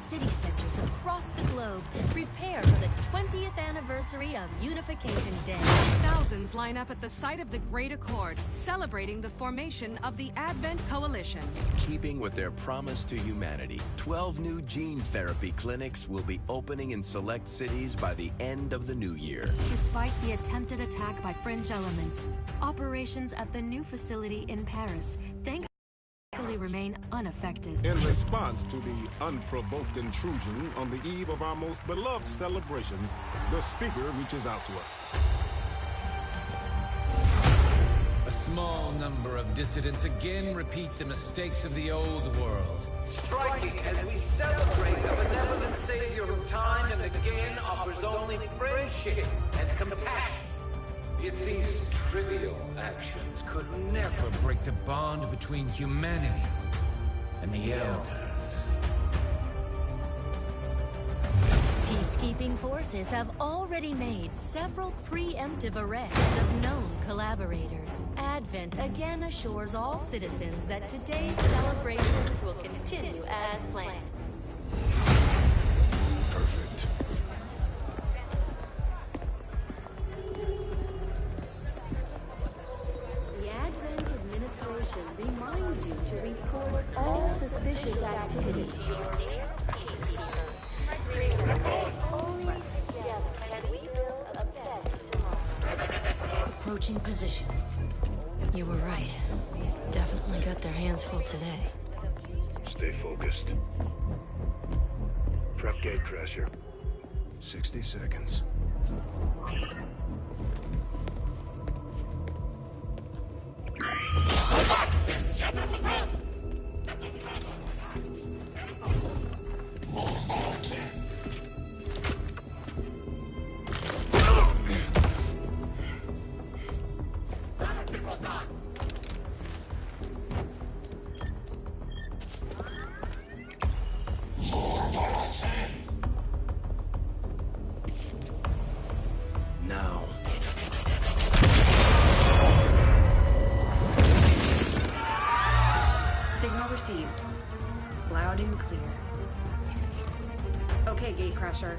city centers across the globe prepare for the 20th anniversary of Unification Day. Thousands line up at the site of the Great Accord, celebrating the formation of the Advent Coalition. In keeping with their promise to humanity, 12 new gene therapy clinics will be opening in select cities by the end of the new year. Despite the attempted attack by fringe elements, operations at the new facility in Paris thankfully remain unaffected. In response to the unprovoked intrusion on the eve of our most beloved celebration, the speaker reaches out to us. A small number of dissidents again repeat the mistakes of the old world. Striking as we celebrate a benevolent savior who time and again offers only friendship and compassion. Yet these trivial actions Could never break the bond between humanity and the elders. Peacekeeping forces have already made several preemptive arrests of known collaborators. Advent again assures all citizens that today's celebrations will continue as planned. Perfect. The Advent administration reminds you to report all suspicious activity to your nearest peacekeeper. Only together can we build a better tomorrow. Approaching position. You were right. They've definitely got their hands full today. Stay focused. Prep gatecrasher. 60 seconds. Now. Signal received. Loud and clear. Okay, Gatecrasher.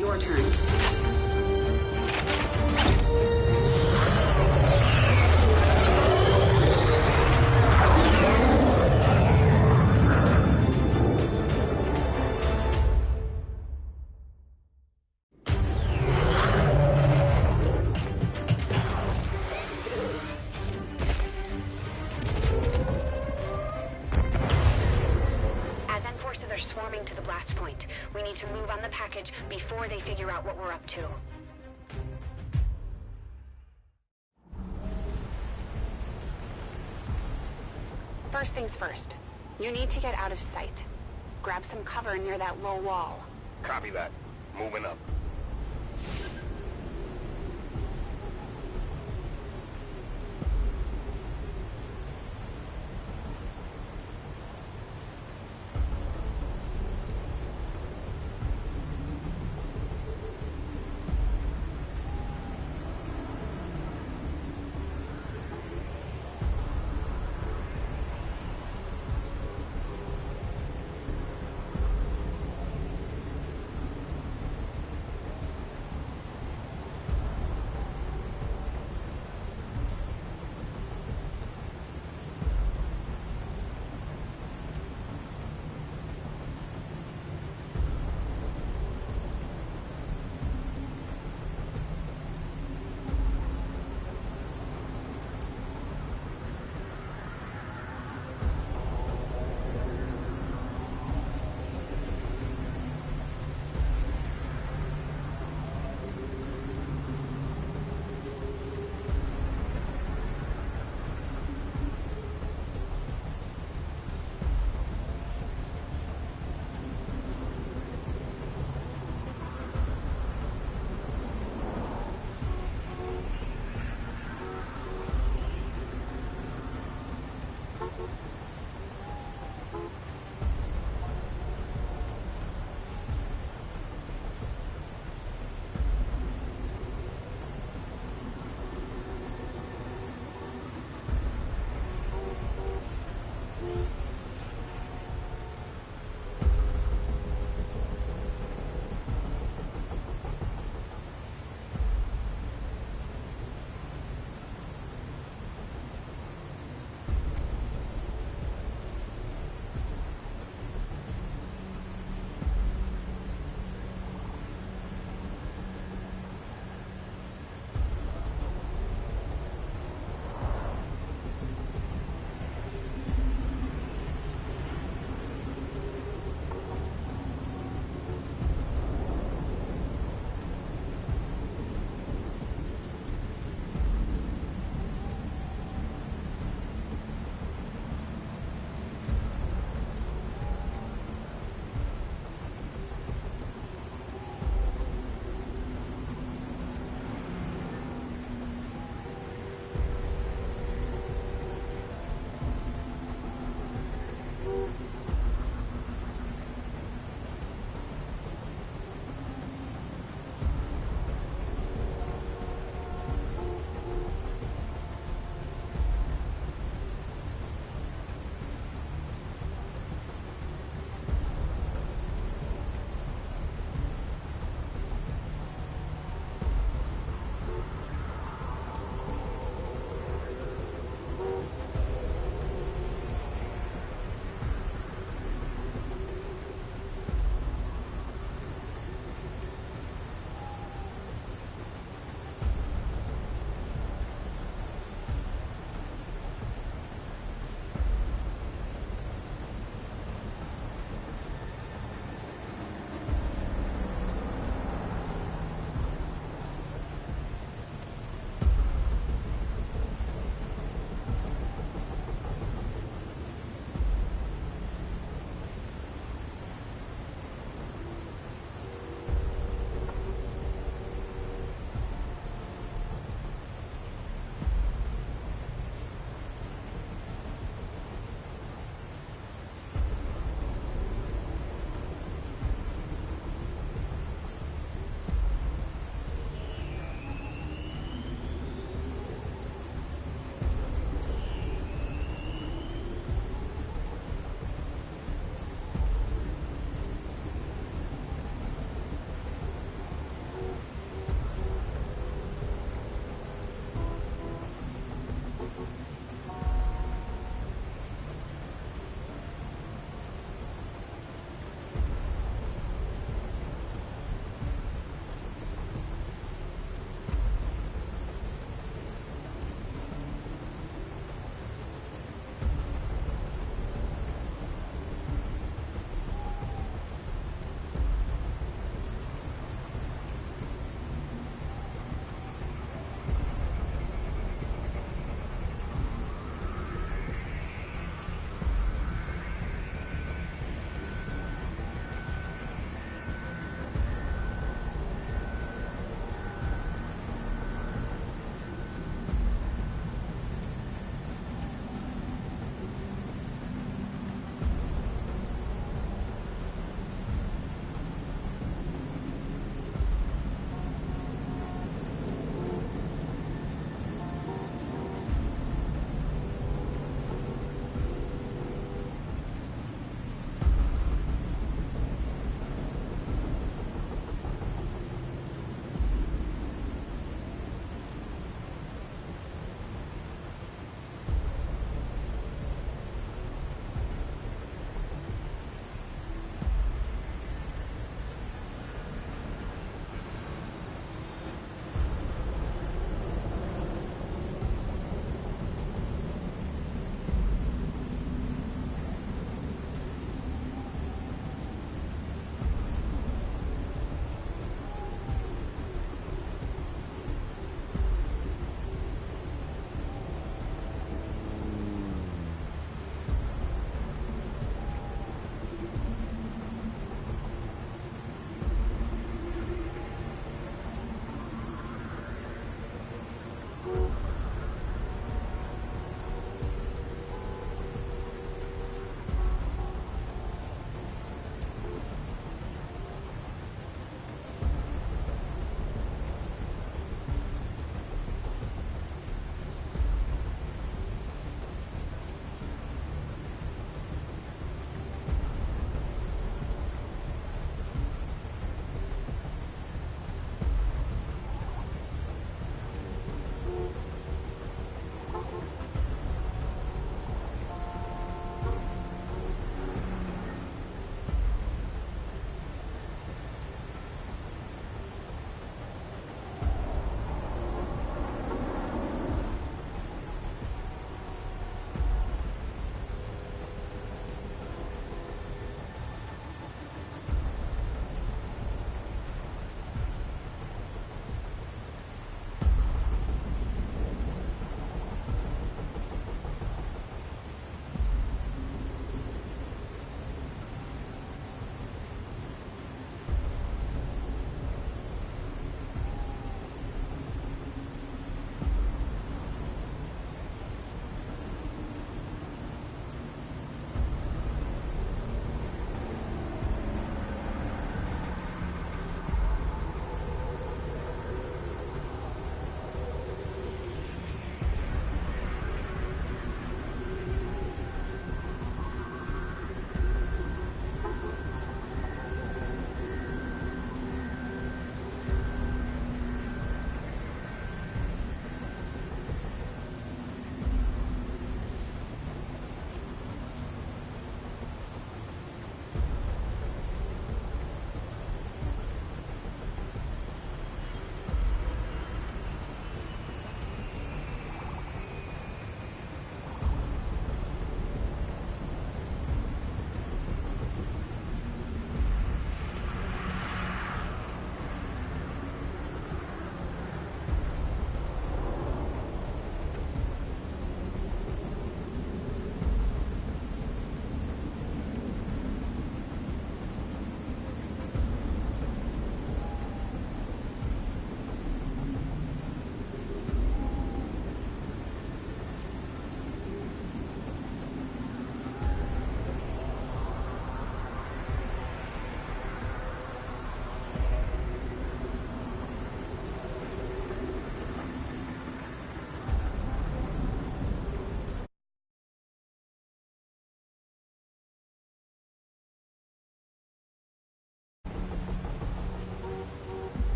Your turn. Advent forces are swarming to the blast point. We need to move on the package before they figure out what we're up to. First things first. You need to get out of sight. Grab some cover near that low wall. Copy that. Moving up.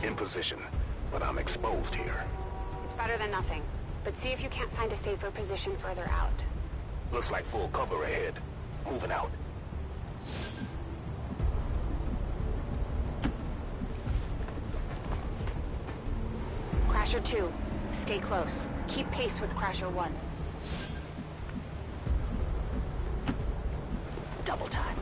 In position, but I'm exposed here. It's better than nothing. But see if you can't find a safer position further out. Looks like full cover ahead. Moving out. Crasher 2, stay close. Keep pace with Crasher 1. Double time.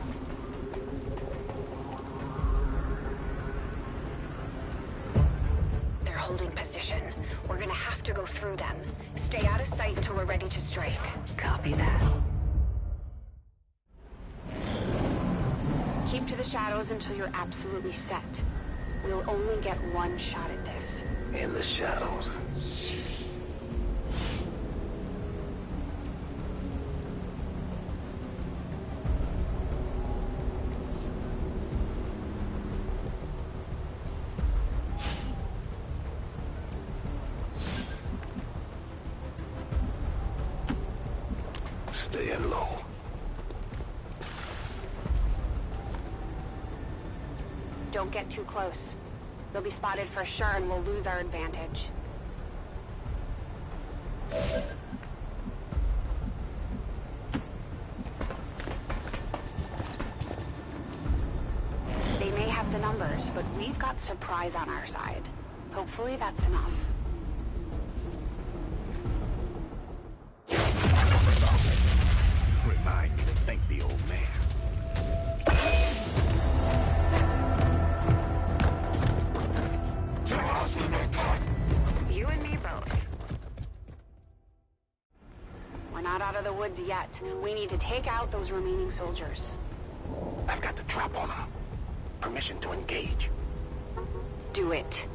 They're holding position. We're gonna have to go through them. Stay out of sight until we're ready to strike. Copy that. Keep to the shadows until you're absolutely set. We'll only get one shot at this. In the shadows. Staying low. Don't get too close. They'll be spotted for sure and we'll lose our advantage. They may have the numbers, but we've got surprise on our side. Hopefully that's enough. Remind me to thank the old man. You and me both. We're not out of the woods yet. We need to take out those remaining soldiers. I've got the drop on them. Permission to engage. Do it.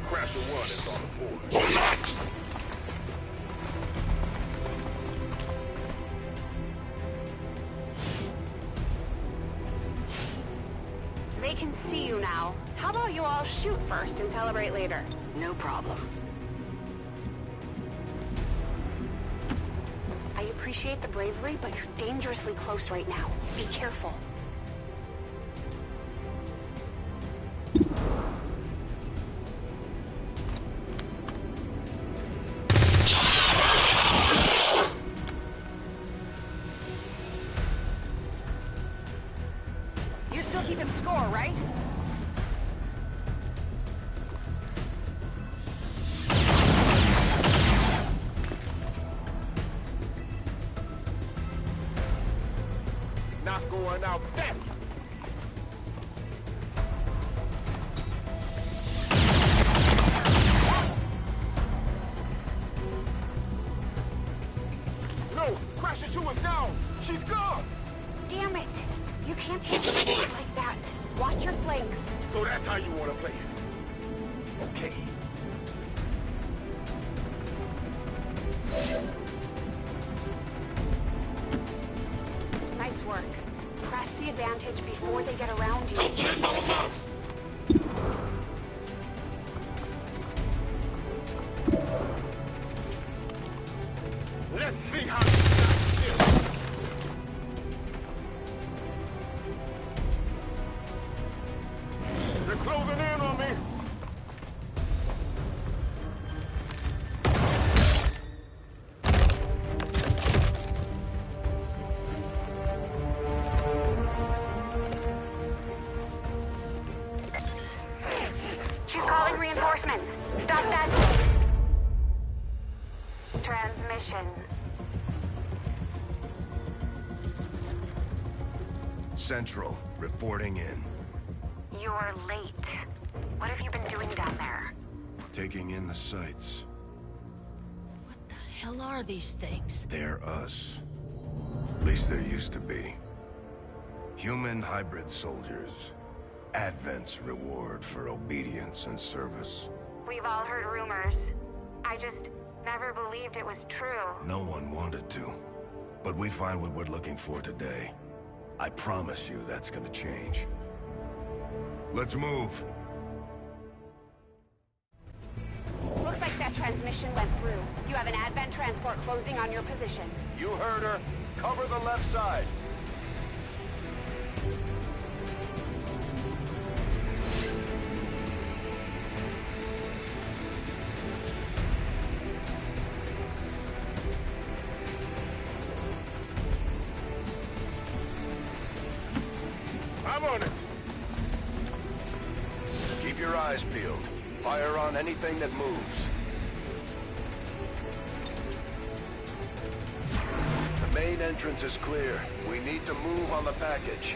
Crasher 1 is on the board. Relax! They can see you now. How about you all shoot first and celebrate later? No problem. I appreciate the bravery, but you're dangerously close right now. Be careful. You're still keeping score, right? Not going out that. No, Crasher 2 is down. She's gone. Damn it! You can't handle stuff like that. Watch your flanks. So that's how you want to play it. Okay. Nice work. Press the advantage before they get around you. Let's see how you got this. They're closing in on me. She's calling reinforcements. Stop that. Transmission. Central, reporting in. You're late. What have you been doing down there? Taking in the sights. What the hell are these things? They're us. At least there used to be. Human hybrid soldiers. Advent's reward for obedience and service. We've all heard rumors. I just never believed it was true. No one wanted to. But we find what we're looking for today. I promise you that's gonna change. Let's move. Looks like that transmission went through. You have an Advent transport closing on your position. You heard her. Cover the left side. I'm on it. Keep your eyes peeled. Fire on anything that moves. The main entrance is clear. We need to move on the package.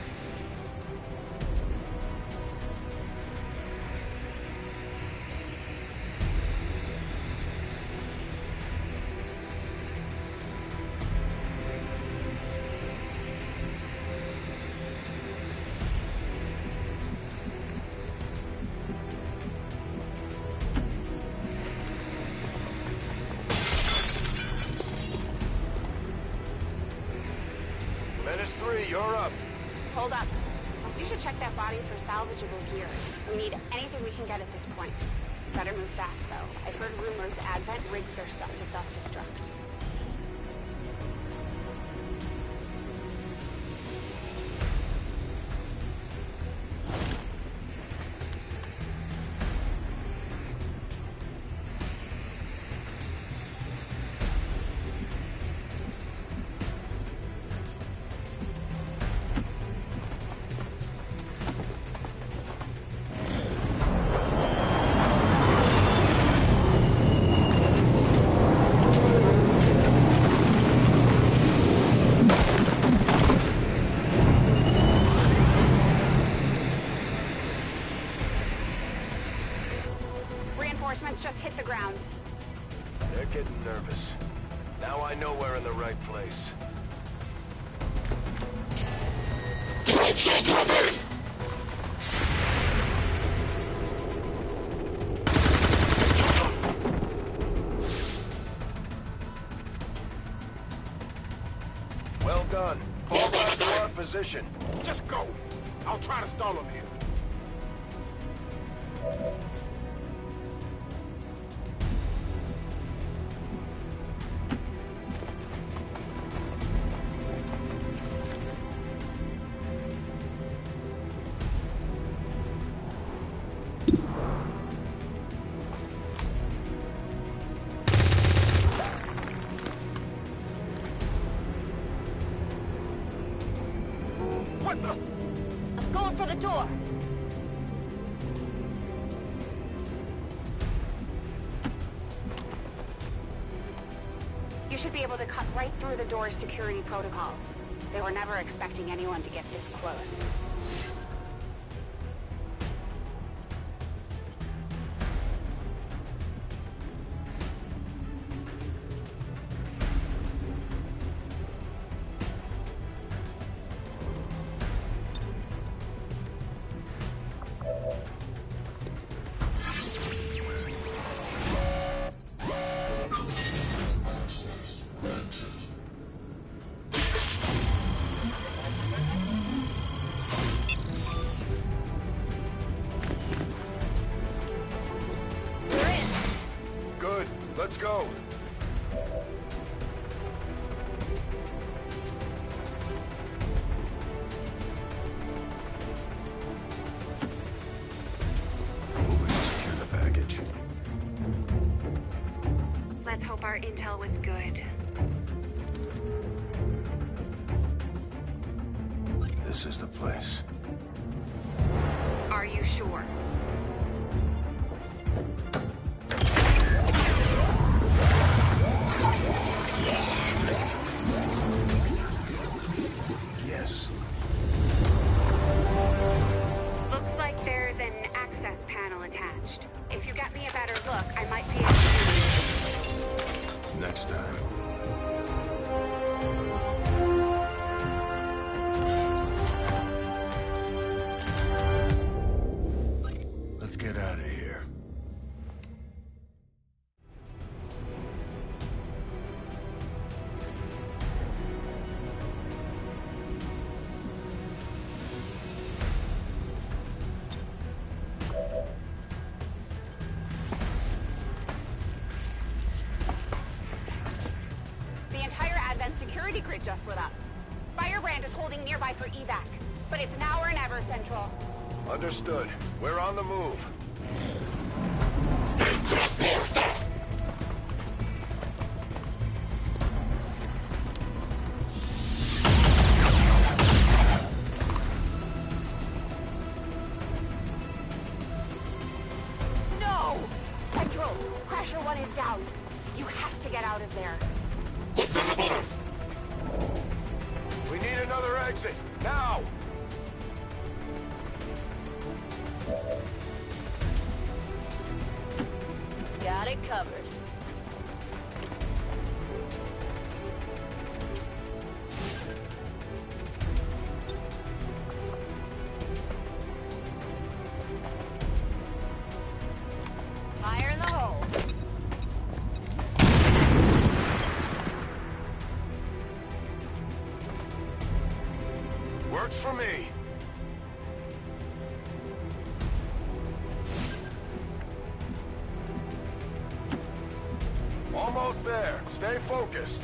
Menace 3, you're up. Hold up. You should check that body for salvageable gear. We need anything we can get at this point. Better move fast, though. I've heard rumors Advent rigs their stuff to self-destruct. Reinforcements just hit the ground. They're getting nervous. Now I know we're in the right place. Well done. Fall back to our position. Just go. I'll try to stall him here. What the? I'm going for the door. You should be able to cut right through the door's security protocols. They were never expecting anyone to get this close. Good. Let's go. Moving to secure the package. Let's hope our intel was good. This is the place. Are you sure? Yes. Looks like there's an access panel attached. If you got me a better look, I might be able to... Next time. Let's get out of here. holding nearby for evac. But it's now or never, Central. Understood. We're on the move. No! Central, Crasher 1 is down. You have to get out of there. We need another exit. Now! Got it covered. Fire in the hole. Works for me. Almost there. Stay focused.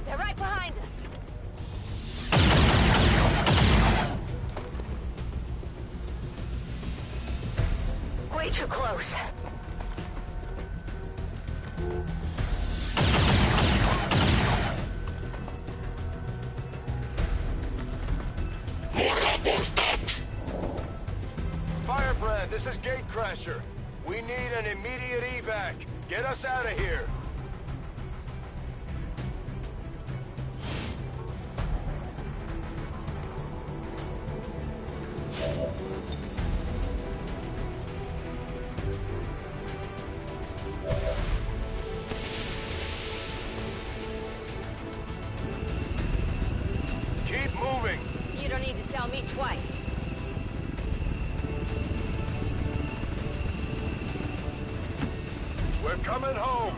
They're right behind us. Way too close. Firebrand, this is Gatecrasher. We need an immediate evac. Get us out of here. Keep moving. You don't need to tell me twice. We're coming home.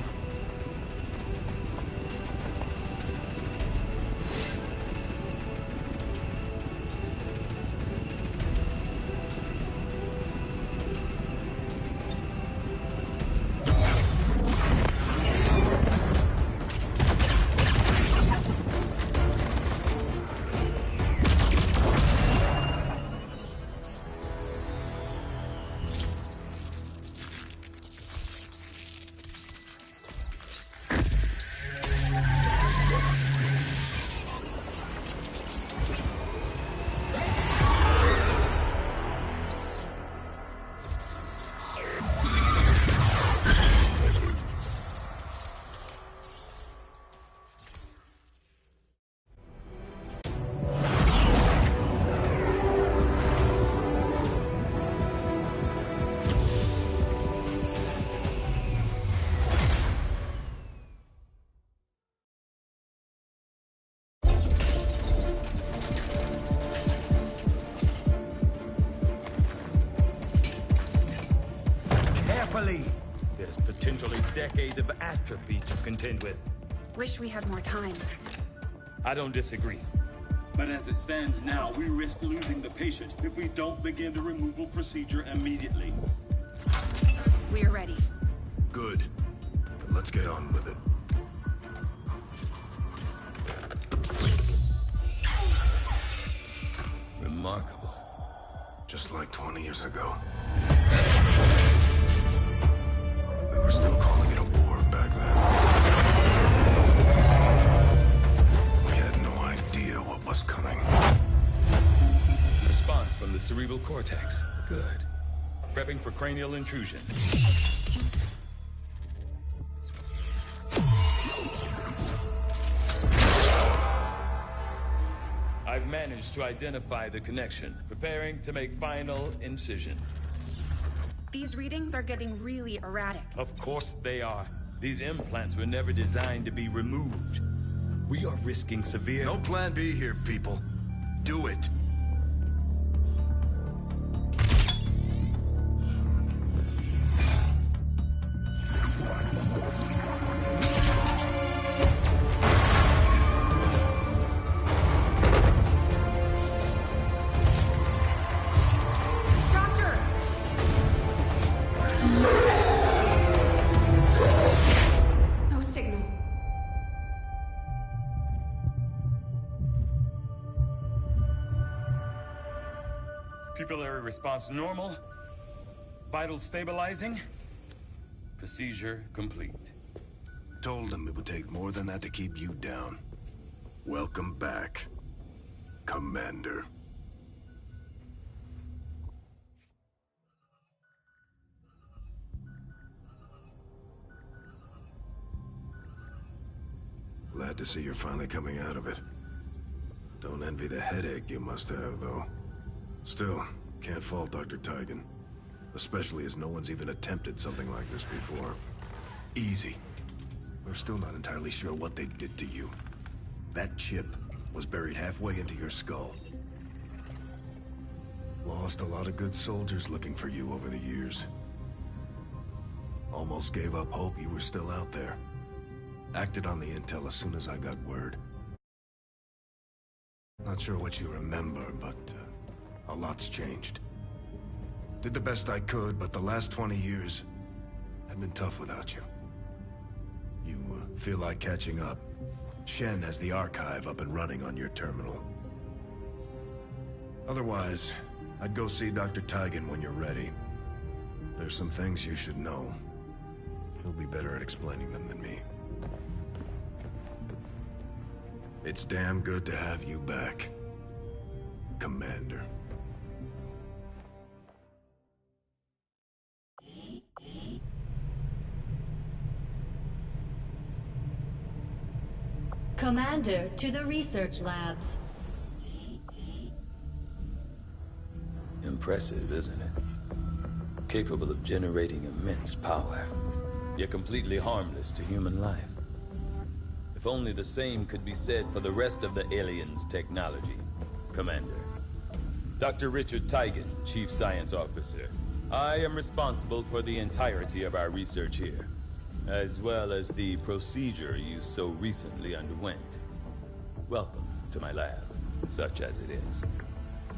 There's potentially decades of atrophy to contend with. Wish we had more time. I don't disagree. But as it stands now, we risk losing the patient if we don't begin the removal procedure immediately. We're ready. Good. Then let's get on with it. Remarkable. Just like 20 years ago. We were still calling it a war back then. We had no idea what was coming. Response from the cerebral cortex. Good. Prepping for cranial intrusion. I've managed to identify the connection. Preparing to make final incision. These readings are getting really erratic. Of course they are. These implants were never designed to be removed. We are risking severe... No plan B here, people. Do it. Pupillary response normal. Vital stabilizing. Procedure complete. Told him it would take more than that to keep you down. Welcome back, Commander. Glad to see you're finally coming out of it. Don't envy the headache you must have, though. Still, can't fault Dr. Tigan. Especially as no one's even attempted something like this before. Easy. We're still not entirely sure what they did to you. That chip was buried halfway into your skull. Lost a lot of good soldiers looking for you over the years. Almost gave up hope you were still out there. Acted on the intel as soon as I got word. Not sure what you remember, but a lot's changed. Did the best I could, but the last 20 years have been tough without you. You feel like catching up. Shen has the archive up and running on your terminal. Otherwise, I'd go see Dr. Tigan when you're ready. There's some things you should know. He'll be better at explaining them than me. It's damn good to have you back, Commander. Commander, to the research labs. Impressive, isn't it? Capable of generating immense power, yet completely harmless to human life. If only the same could be said for the rest of the aliens' technology, Commander. Dr. Richard Tigan, Chief Science Officer. I am responsible for the entirety of our research here, as well as the procedure you so recently underwent. Welcome to my lab, such as it is.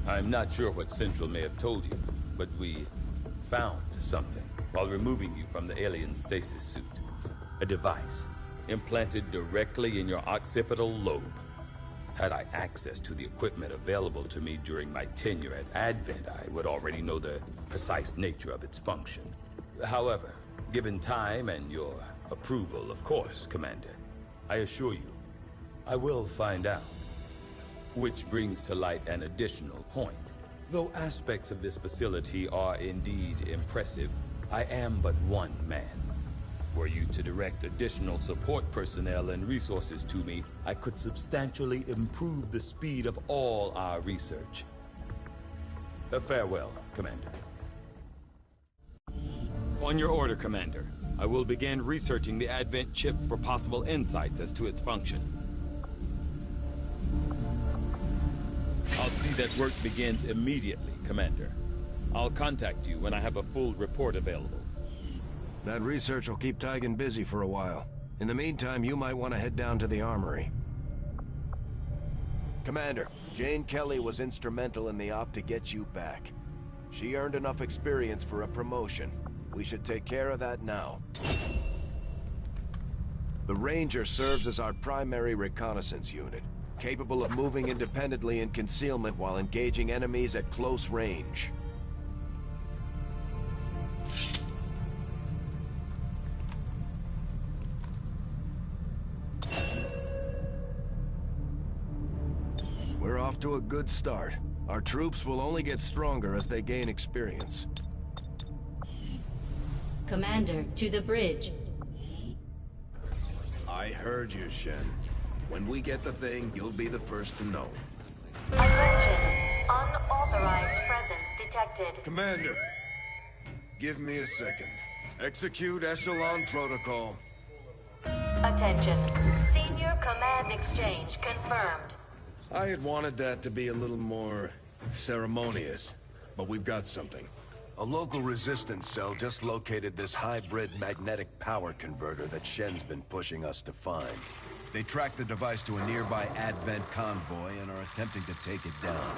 I'm not sure what Central may have told you, but we found something while removing you from the alien stasis suit. A device implanted directly in your occipital lobe. Had I access to the equipment available to me during my tenure at Advent, I would already know the precise nature of its function. However, given time and your approval, of course, Commander, I assure you, I will find out. Which brings to light an additional point. Though aspects of this facility are indeed impressive, I am but one man. Were you to direct additional support personnel and resources to me, I could substantially improve the speed of all our research. Farewell, Commander. On your order, Commander. I will begin researching the Advent chip for possible insights as to its function. I'll see that work begins immediately, Commander. I'll contact you when I have a full report available. That research will keep Tigan busy for a while. In the meantime, you might want to head down to the armory. Commander, Jane Kelly was instrumental in the op to get you back. She earned enough experience for a promotion. We should take care of that now. The Ranger serves as our primary reconnaissance unit, capable of moving independently in concealment while engaging enemies at close range. We're off to a good start. Our troops will only get stronger as they gain experience. Commander, to the bridge. I heard you, Shen. When we get the thing, you'll be the first to know. Attention. Unauthorized presence detected. Commander, give me a second. Execute Echelon Protocol. Attention. Senior Command Exchange confirmed. I had wanted that to be a little more ceremonious, but we've got something. A local resistance cell just located this hybrid magnetic power converter that Shen's been pushing us to find. They tracked the device to a nearby Advent convoy and are attempting to take it down.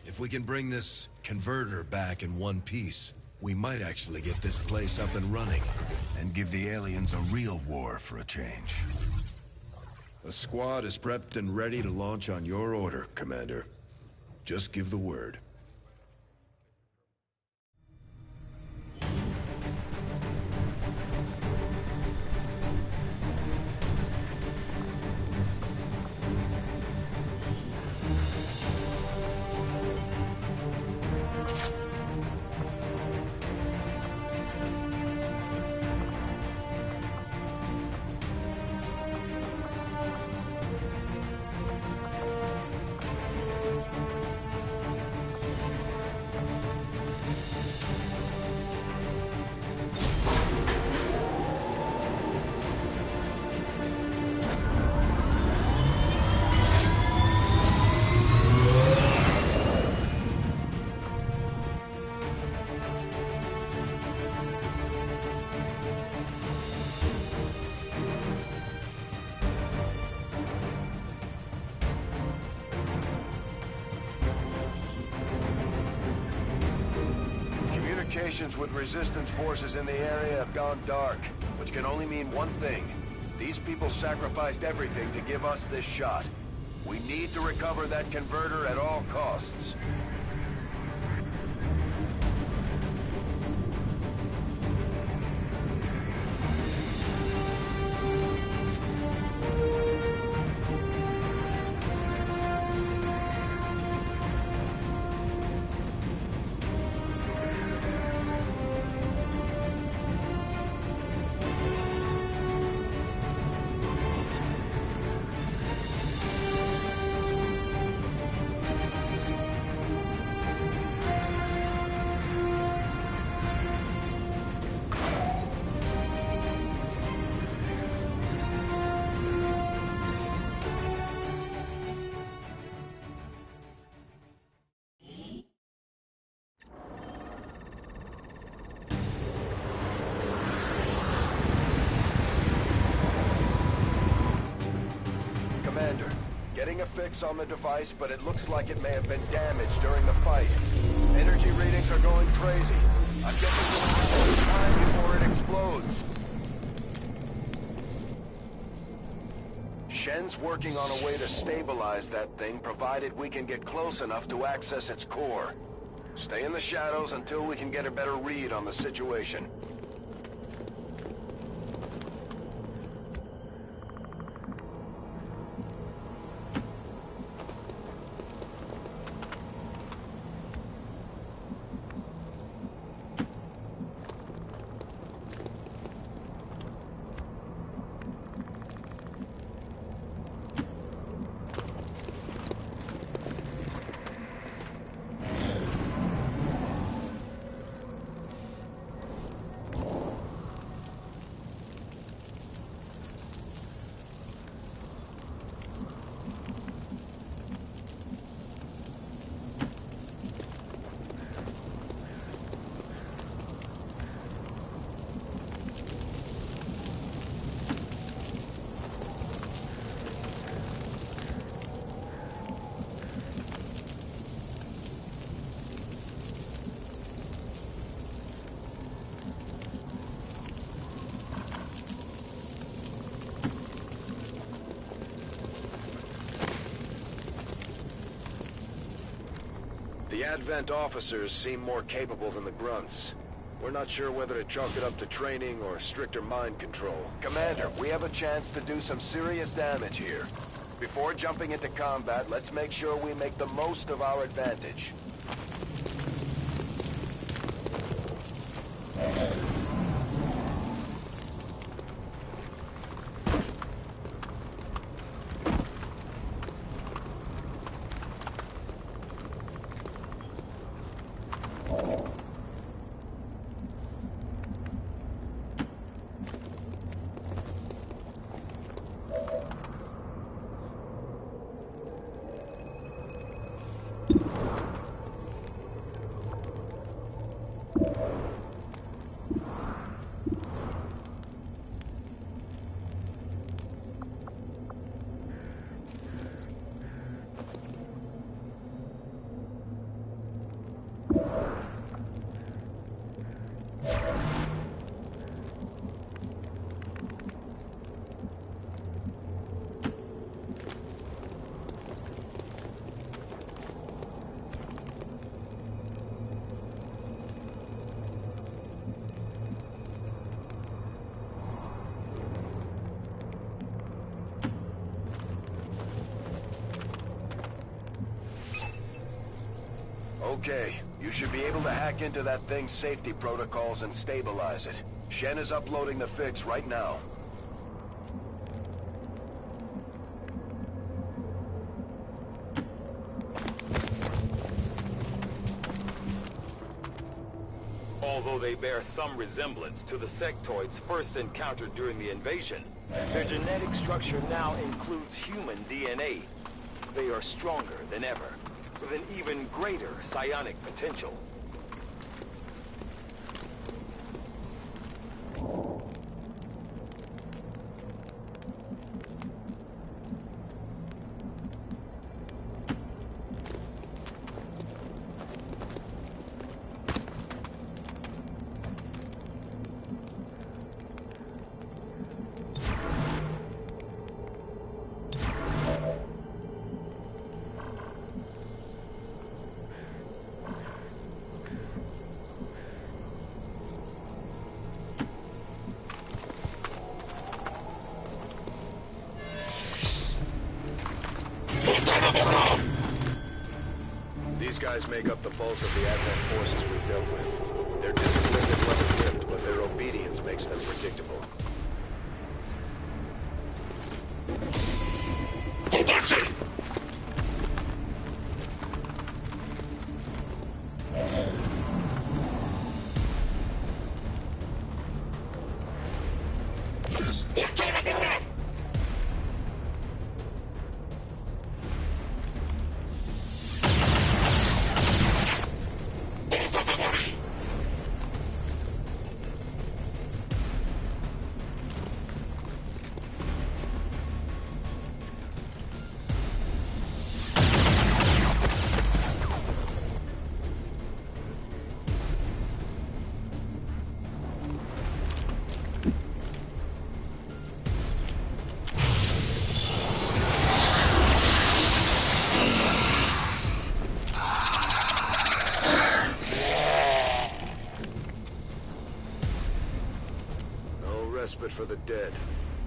If we can bring this converter back in one piece, we might actually get this place up and running and give the aliens a real war for a change. The squad is prepped and ready to launch on your order, Commander. Just give the word. Communications with resistance forces in the area have gone dark, which can only mean one thing. These people sacrificed everything to give us this shot. We need to recover that converter at all costs. Commander, getting a fix on the device, but it looks like it may have been damaged during the fight. Energy readings are going crazy. I'm guessing we'll have time before it explodes. Shen's working on a way to stabilize that thing, provided we can get close enough to access its core. Stay in the shadows until we can get a better read on the situation. The Advent officers seem more capable than the grunts. We're not sure whether to chalk it up to training or stricter mind control. Commander, we have a chance to do some serious damage here. Before jumping into combat, let's make sure we make the most of our advantage. Okay, you should be able to hack into that thing's safety protocols and stabilize it. Shen is uploading the fix right now. Although they bear some resemblance to the sectoids first encountered during the invasion, their genetic structure now includes human DNA. They are stronger than ever, with an even greater psionic potential. guys make up the bulk of the Advent forces we've dealt with. They're disciplined and well-equipped, but their obedience makes them predictable. Respite for the dead.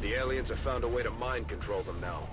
The aliens have found a way to mind control them now.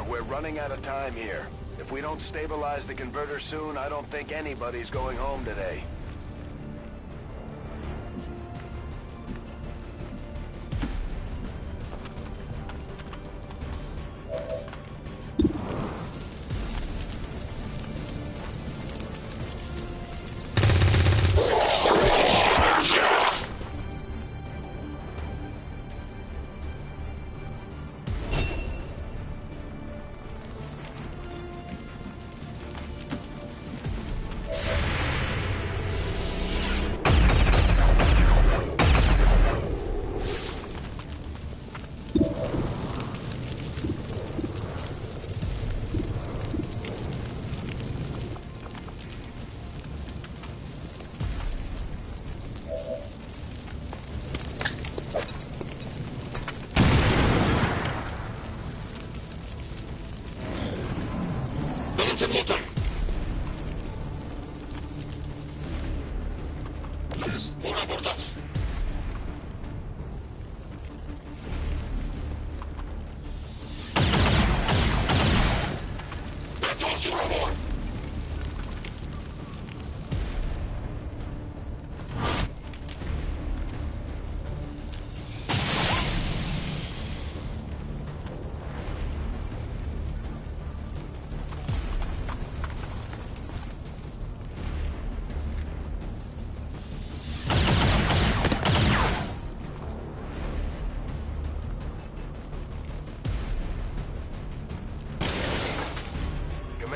We're running out of time here. If we don't stabilize the converter soon, I don't think anybody's going home today.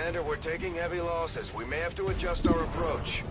Commander, we're taking heavy losses. We may have to adjust our approach.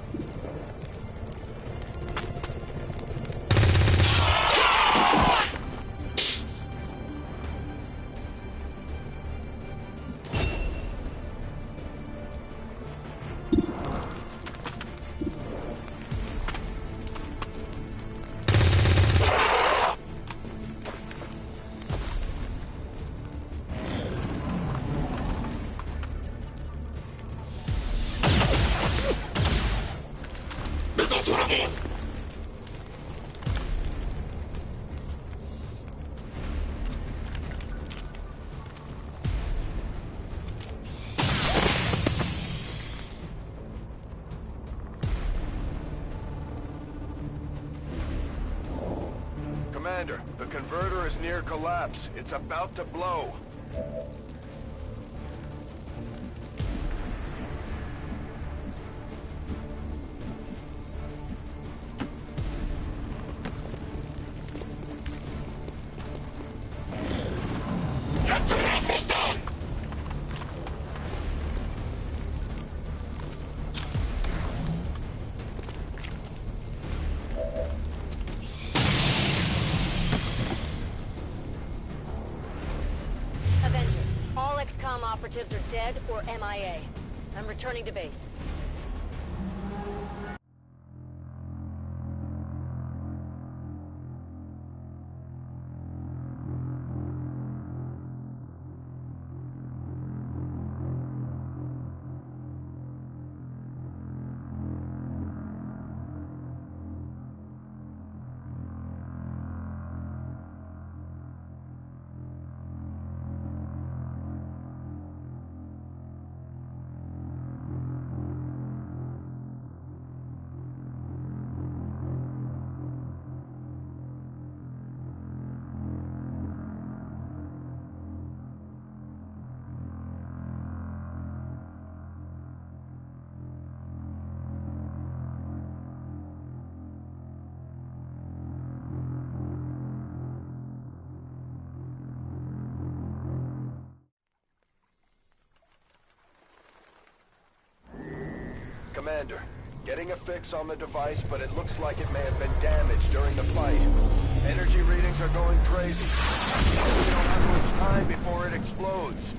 Commander, the converter is near collapse. It's about to blow. All Xcom operatives are dead or MIA. I'm returning to base. Commander, getting a fix on the device, but it looks like it may have been damaged during the fight. Energy readings are going crazy. We don't have much time before it explodes.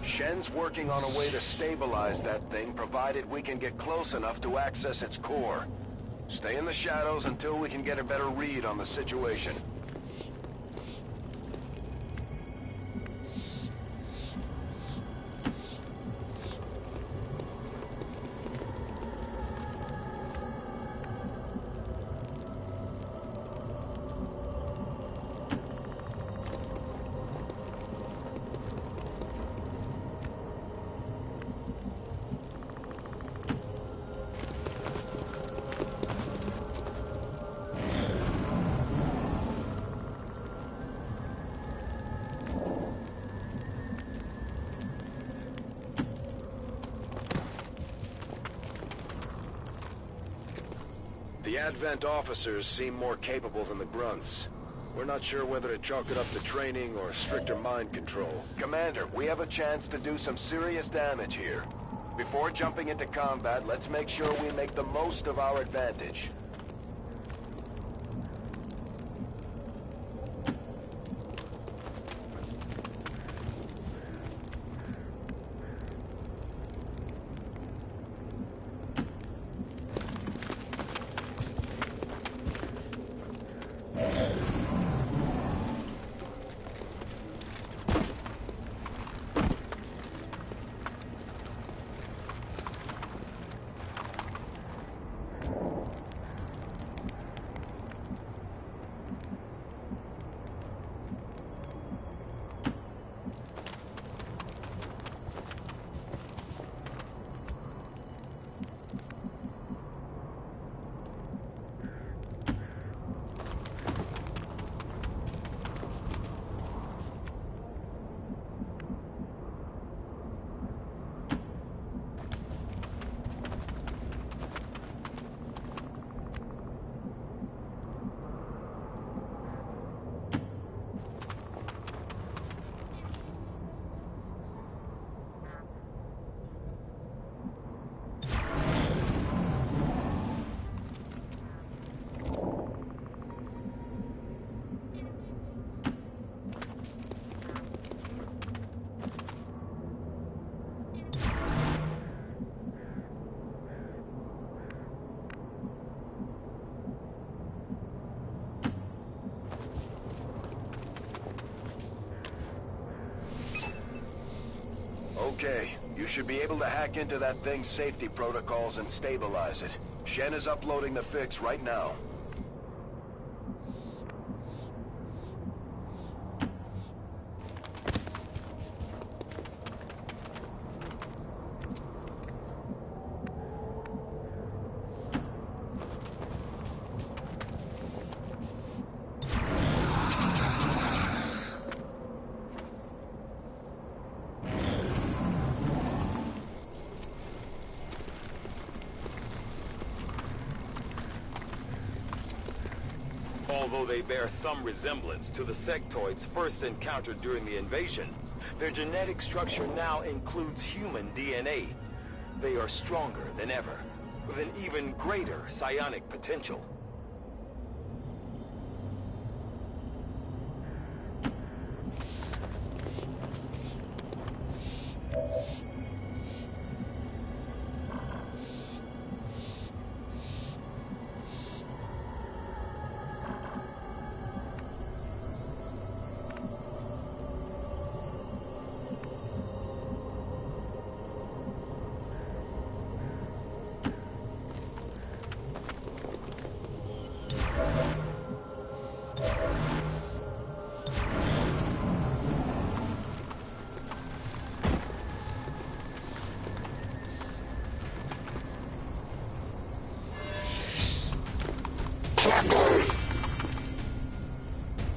Shen's working on a way to stabilize that thing, provided we can get close enough to access its core. Stay in the shadows until we can get a better read on the situation. The Advent officers seem more capable than the grunts. We're not sure whether to chalk it up to training or stricter mind control. Commander, we have a chance to do some serious damage here. Before jumping into combat, let's make sure we make the most of our advantage. Okay, you should be able to hack into that thing's safety protocols and stabilize it. Shen is uploading the fix right now. Although they bear some resemblance to the sectoids first encountered during the invasion, their genetic structure now includes human DNA. They are stronger than ever, with an even greater psionic potential.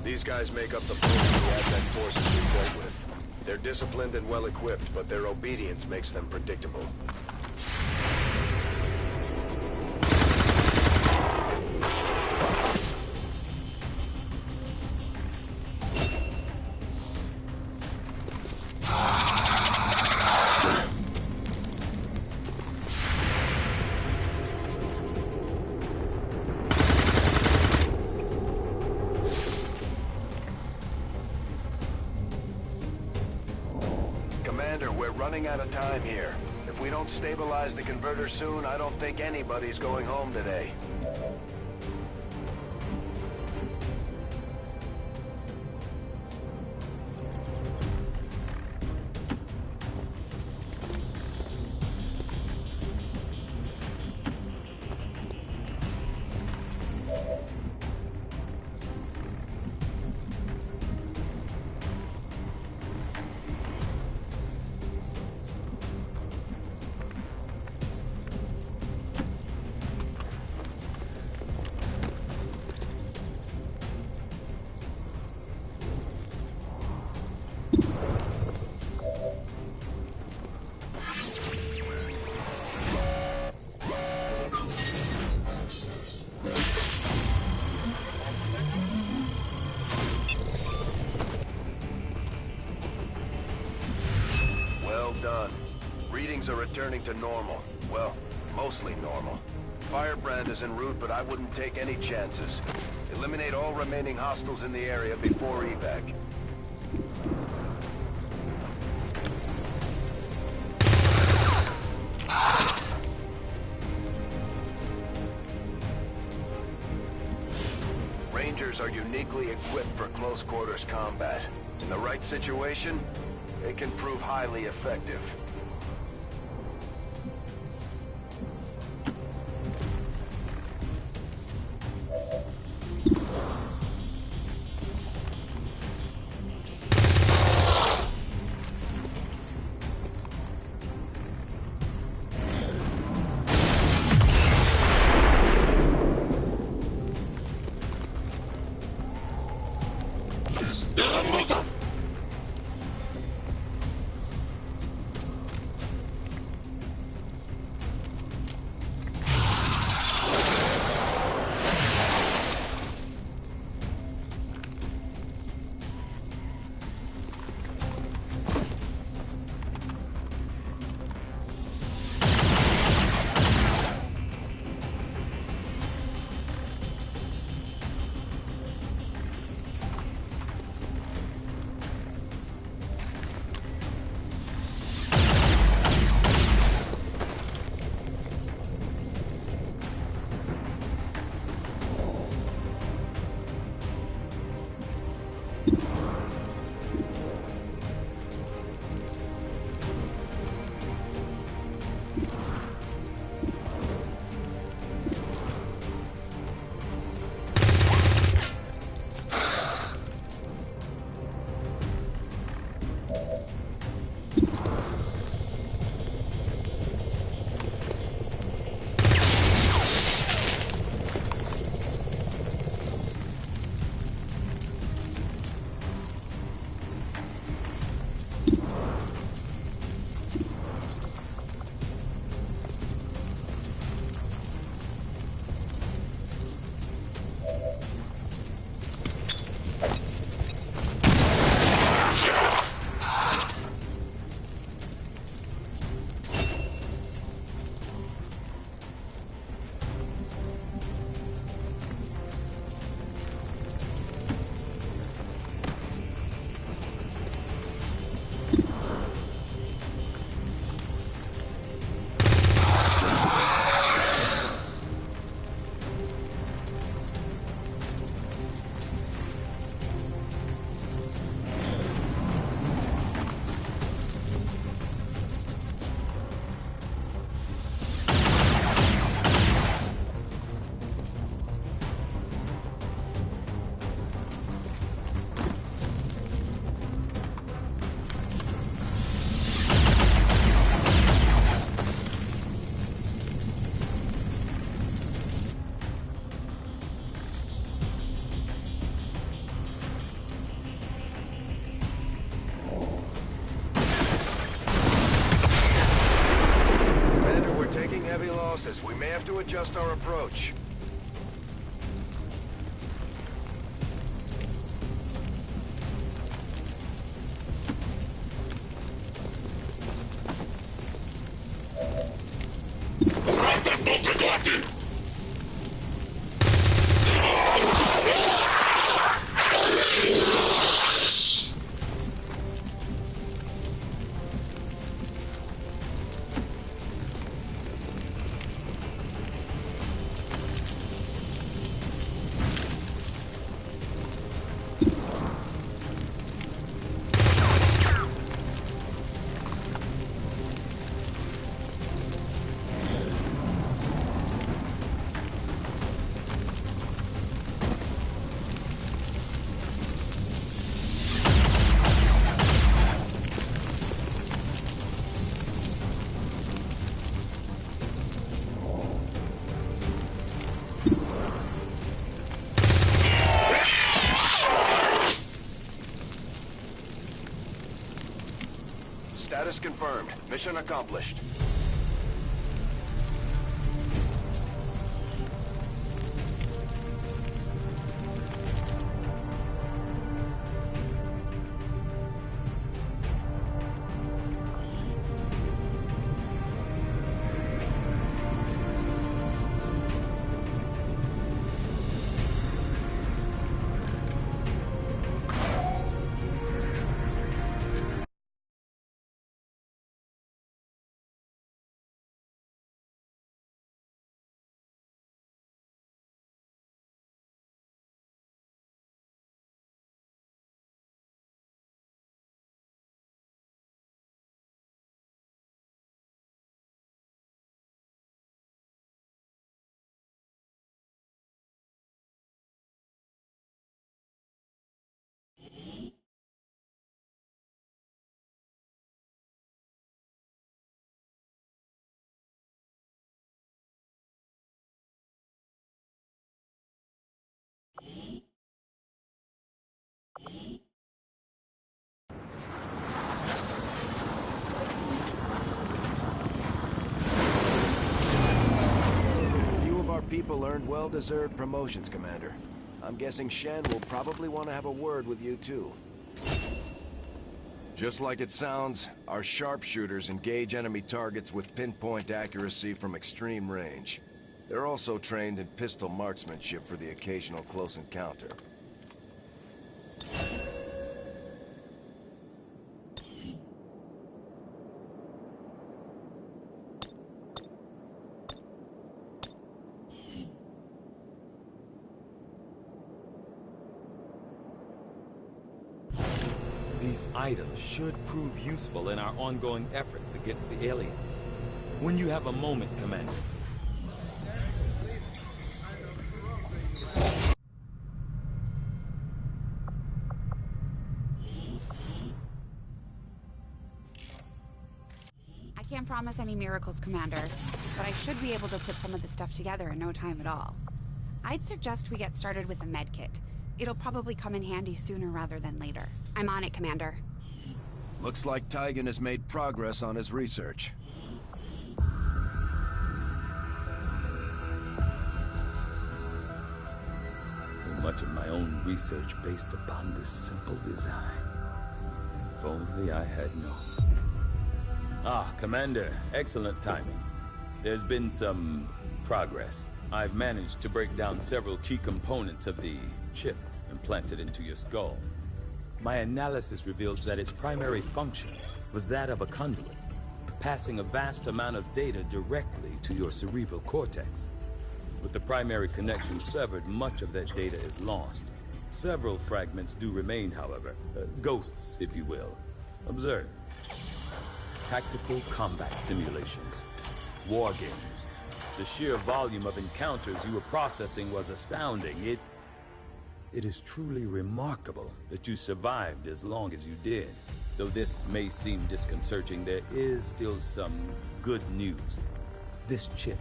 These guys make up the bulk of the Advent forces we've dealt with. They're disciplined and well-equipped, but their obedience makes them predictable. Commander, we're running out of time here. If we don't stabilize the converter soon, I don't think anybody's going home today. Done. Readings are returning to normal. Well, mostly normal. Firebrand is en route, but I wouldn't take any chances. Eliminate all remaining hostiles in the area before evac. Rangers are uniquely equipped for close quarters combat. In the right situation, they can prove highly effective. We may have to adjust our approach. Status confirmed. Mission accomplished. People earned well-deserved promotions, Commander. I'm guessing Shen will probably want to have a word with you, too. Just like it sounds, our sharpshooters engage enemy targets with pinpoint accuracy from extreme range. They're also trained in pistol marksmanship for the occasional close encounter. These items should prove useful in our ongoing efforts against the aliens. When you have a moment, Commander. can't promise any miracles, Commander, but I should be able to put some of the stuff together in no time at all. I'd suggest we get started with a med kit. It'll probably come in handy sooner rather than later. I'm on it, Commander. Looks like Tygan has made progress on his research. So much of my own research based upon this simple design. If only I had known. Ah, Commander, excellent timing. There's been some progress. I've managed to break down several key components of the chip implanted into your skull. My analysis reveals that its primary function was that of a conduit, passing a vast amount of data directly to your cerebral cortex. With the primary connection severed, much of that data is lost. Several fragments do remain, however. Ghosts, if you will. Observe. Tactical combat simulations. War games. The sheer volume of encounters you were processing was astounding. It is truly remarkable that you survived as long as you did. Though this may seem disconcerting, there is still some good news. This chip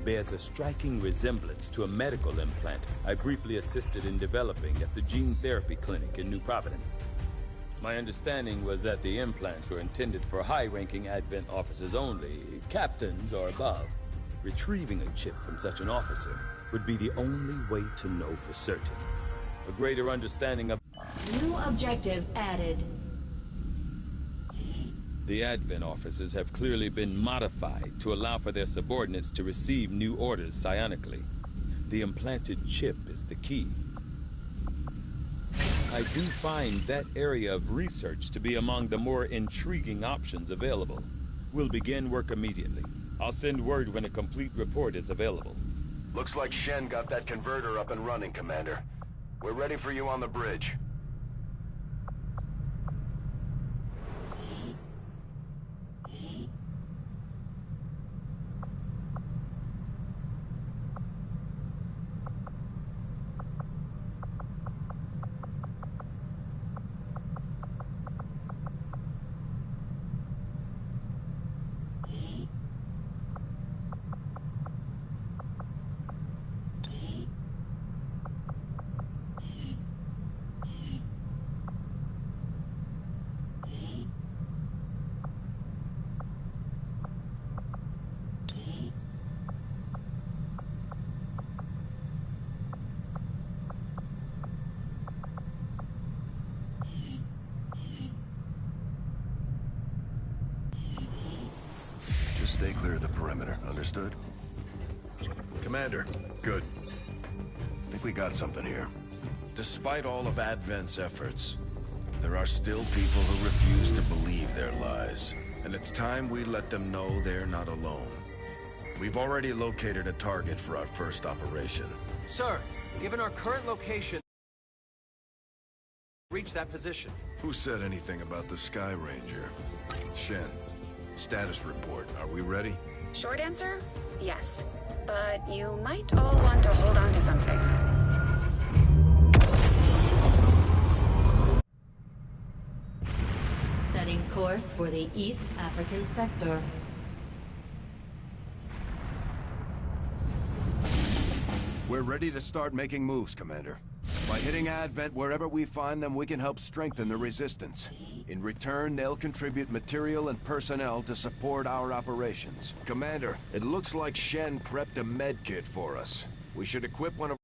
bears a striking resemblance to a medical implant I briefly assisted in developing at the gene therapy clinic in New Providence. My understanding was that the implants were intended for high-ranking Advent officers only, captains or above. Retrieving a chip from such an officer would be the only way to know for certain. A greater understanding of... New objective added. The Advent officers have clearly been modified to allow for their subordinates to receive new orders psionically. The implanted chip is the key. I do find that area of research to be among the more intriguing options available. We'll begin work immediately. I'll send word when a complete report is available. Looks like Shen got that converter up and running, Commander. We're ready for you on the bridge. Stay clear of the perimeter, understood? Commander, good. I think we got something here. Despite all of Advent's efforts, there are still people who refuse to believe their lies. And it's time we let them know they're not alone. We've already located a target for our first operation. Sir, given our current location, reach that position. Who said anything about the Sky Ranger? Shen. Status report. Are we ready? Short answer, yes. But you might all want to hold on to something. Setting course for the East African sector. We're ready to start making moves, Commander. By hitting Advent wherever we find them, we can help strengthen the resistance. In return, they'll contribute material and personnel to support our operations. Commander, it looks like Shen prepped a med kit for us. We should equip one of